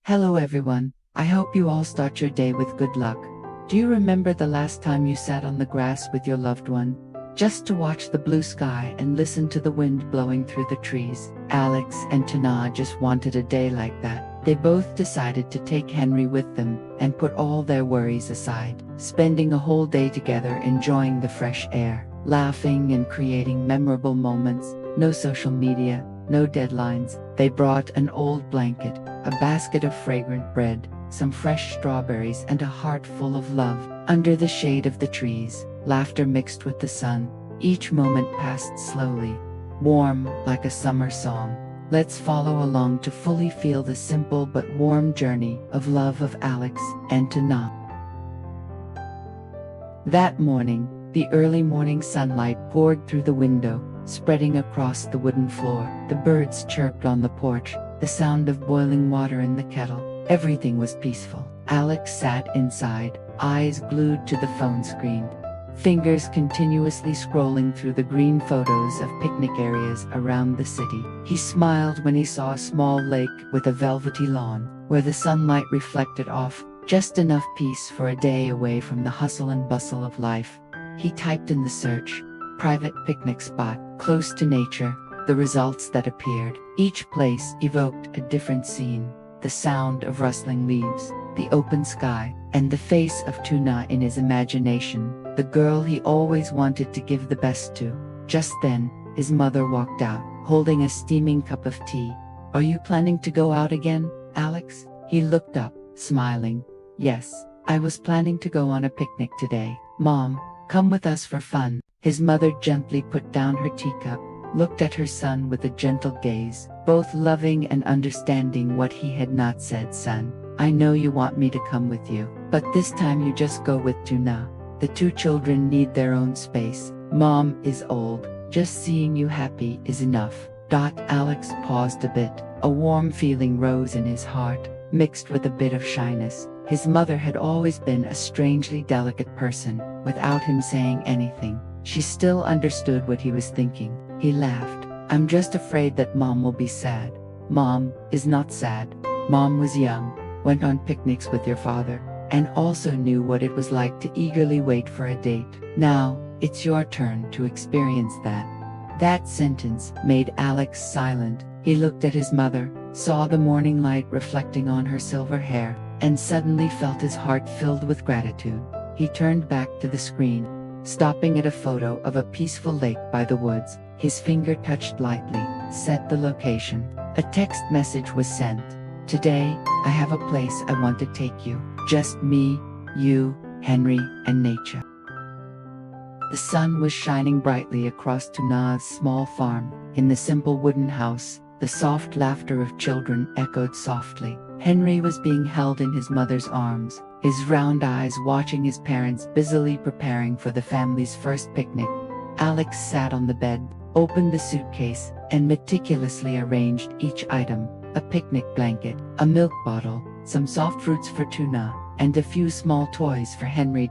Hello everyone, I hope you all start your day with good luck. Do you remember the last time you sat on the grass with your loved one? Just to watch the blue sky and listen to the wind blowing through the trees. Alex and Tana just wanted a day like that. They both decided to take Henry with them and put all their worries aside, spending a whole day together enjoying the fresh air, laughing and creating memorable moments. No social media, no deadlines. They brought an old blanket, a basket of fragrant bread, some fresh strawberries and a heart full of love. Under the shade of the trees, laughter mixed with the sun. Each moment passed slowly, warm like a summer song. Let's follow along to fully feel the simple but warm journey of love of Alex and Tana. That morning, the early morning sunlight poured through the window, spreading across the wooden floor. The birds chirped on the porch, the sound of boiling water in the kettle. Everything was peaceful. Alex sat inside, eyes glued to the phone screen, fingers continuously scrolling through the green photos of picnic areas around the city. He smiled when he saw a small lake with a velvety lawn, where the sunlight reflected off, just enough peace for a day away from the hustle and bustle of life. He typed in the search, private picnic spot, close to nature. The results that appeared, each place evoked a different scene. The sound of rustling leaves, the open sky, and the face of Tuna in his imagination, the girl he always wanted to give the best to. Just then, his mother walked out, holding a steaming cup of tea. "Are you planning to go out again, Alex?" He looked up, smiling. "Yes, I was planning to go on a picnic today. Mom, come with us for fun." His mother gently put down her teacup, looked at her son with a gentle gaze, both loving and understanding what he had not said. "Son, I know you want me to come with you, but this time you just go with Tuna. The two children need their own space. Mom is old. Just seeing you happy is enough." Alex paused a bit. A warm feeling rose in his heart, mixed with a bit of shyness. His mother had always been a strangely delicate person. Without him saying anything, she still understood what he was thinking. He laughed. "I'm just afraid that Mom will be sad." "Mom is not sad. Mom was young, went on picnics with your father, and also knew what it was like to eagerly wait for a date. Now, it's your turn to experience that." That sentence made Alex silent. He looked at his mother, saw the morning light reflecting on her silver hair, and suddenly felt his heart filled with gratitude. He turned back to the screen, stopping at a photo of a peaceful lake by the woods. His finger touched lightly, set the location. A text message was sent. "Today, I have a place I want to take you. Just me, you, Henry, and nature." The sun was shining brightly across Tuna's small farm. In the simple wooden house, the soft laughter of children echoed softly. Henry was being held in his mother's arms, his round eyes watching his parents busily preparing for the family's first picnic. Alex sat on the bed, opened the suitcase, and meticulously arranged each item: a picnic blanket, a milk bottle, some soft fruits for Tuna, and a few small toys for Henry.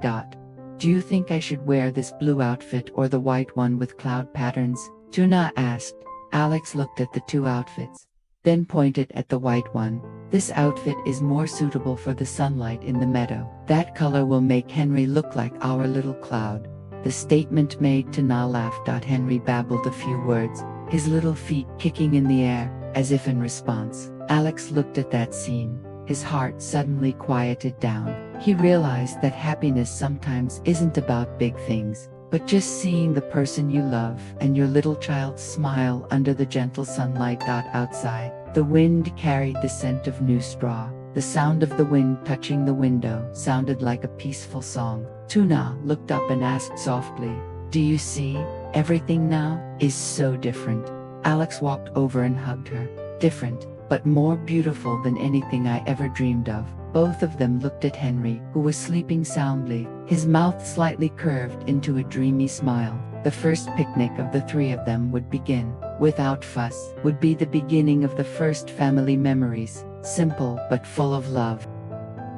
"Do you think I should wear this blue outfit or the white one with cloud patterns?" Tuna asked. Alex looked at the two outfits, then pointed at the white one. "This outfit is more suitable for the sunlight in the meadow. That color will make Henry look like our little cloud." The statement made Tana laugh. Henry babbled a few words, his little feet kicking in the air, as if in response. Alex looked at that scene. His heart suddenly quieted down. He realized that happiness sometimes isn't about big things, but just seeing the person you love and your little child smile under the gentle sunlight. Outside, the wind carried the scent of new straw. The sound of the wind touching the window sounded like a peaceful song. Tuna looked up and asked softly, "Do you see? Everything now is so different." Alex walked over and hugged her. "Different, but more beautiful than anything I ever dreamed of." Both of them looked at Henry, who was sleeping soundly, his mouth slightly curved into a dreamy smile. The first picnic of the three of them would begin, without fuss, would be the beginning of the first family memories, simple but full of love.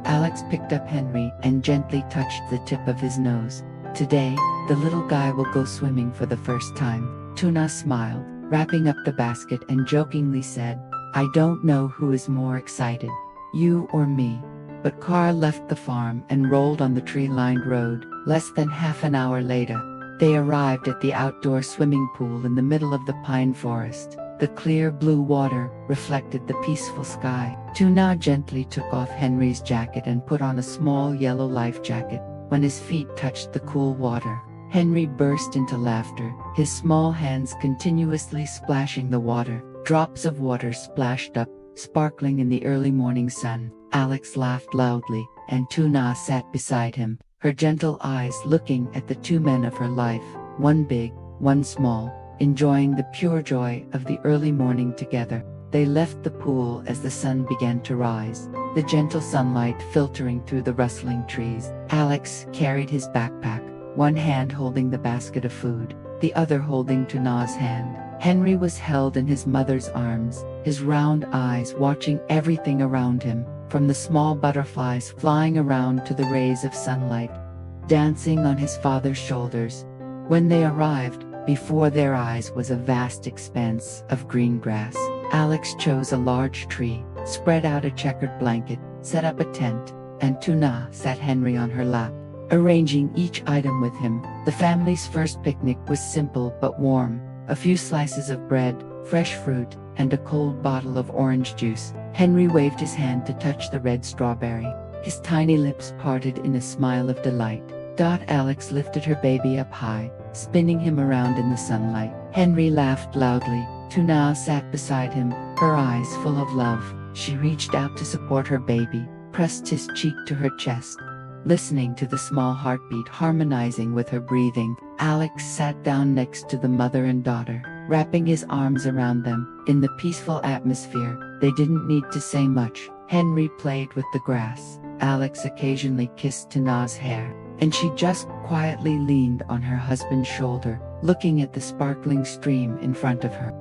Alex picked up Henry and gently touched the tip of his nose. "Today, the little guy will go swimming for the first time." Tuna smiled, wrapping up the basket, and jokingly said, "I don't know who is more excited." you or me. But Carl left the farm and rolled on the tree-lined road. Less than half an hour later, they arrived at the outdoor swimming pool in the middle of the pine forest. The clear blue water reflected the peaceful sky. Tuna gently took off Henry's jacket and put on a small yellow life jacket. When his feet touched the cool water, Henry burst into laughter, his small hands continuously splashing the water. Drops of water splashed up, sparkling in the early morning sun. Alex laughed loudly, and Tuna sat beside him, her gentle eyes looking at the two men of her life, one big, one small, enjoying the pure joy of the early morning together. They left the pool as the sun began to rise, the gentle sunlight filtering through the rustling trees. Alex carried his backpack, one hand holding the basket of food, the other holding Tuna's hand. Henry was held in his mother's arms, his round eyes watching everything around him, from the small butterflies flying around to the rays of sunlight dancing on his father's shoulders. When they arrived, before their eyes was a vast expanse of green grass. Alex chose a large tree, spread out a checkered blanket, set up a tent, and Tuna sat Henry on her lap, arranging each item with him. The family's first picnic was simple but warm. A few slices of bread, fresh fruit, and a cold bottle of orange juice. Henry waved his hand to touch the red strawberry. His tiny lips parted in a smile of delight. Alex lifted her baby up high, spinning him around in the sunlight. Henry laughed loudly. Tuna sat beside him, her eyes full of love. She reached out to support her baby, pressed his cheek to her chest, listening to the small heartbeat harmonizing with her breathing. Alex sat down next to the mother and daughter, wrapping his arms around them. In the peaceful atmosphere, they didn't need to say much. Henry played with the grass. Alex occasionally kissed Tuna's hair, and she just quietly leaned on her husband's shoulder, looking at the sparkling stream in front of her.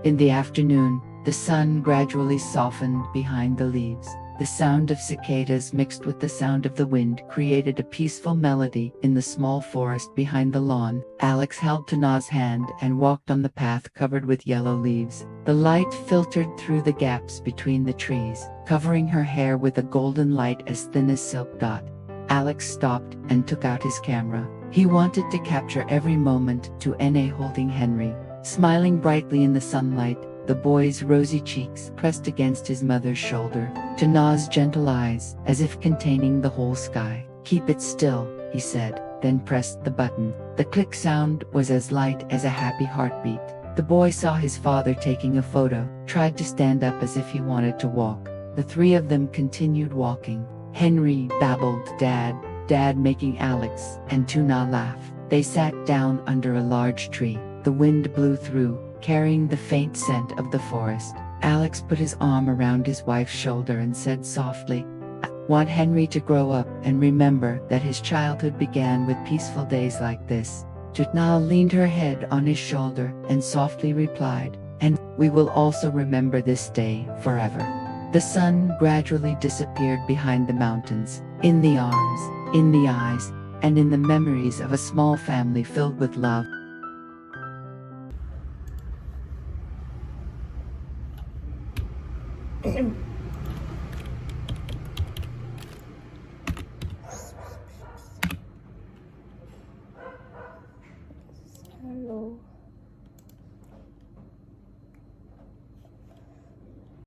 In the afternoon, the sun gradually softened behind the leaves. The sound of cicadas mixed with the sound of the wind created a peaceful melody in the small forest behind the lawn. Alex held Tuna's hand and walked on the path covered with yellow leaves. The light filtered through the gaps between the trees, covering her hair with a golden light as thin as silk. Alex stopped and took out his camera. He wanted to capture every moment. Nhat holding Henry, smiling brightly in the sunlight, the boy's rosy cheeks pressed against his mother's shoulder, Tuna's gentle eyes as if containing the whole sky. "Keep it still," he said, then pressed the button. The click sound was as light as a happy heartbeat. The boy saw his father taking a photo, tried to stand up as if he wanted to walk. The three of them continued walking. Henry babbled, "Dad, Dad," making Alex and Tuna laugh. They sat down under a large tree. The wind blew through, carrying the faint scent of the forest. Alex put his arm around his wife's shoulder and said softly, "I want Henry to grow up and remember that his childhood began with peaceful days like this." Tuna leaned her head on his shoulder and softly replied, "And we will also remember this day forever." The sun gradually disappeared behind the mountains, in the arms, in the eyes, and in the memories of a small family filled with love.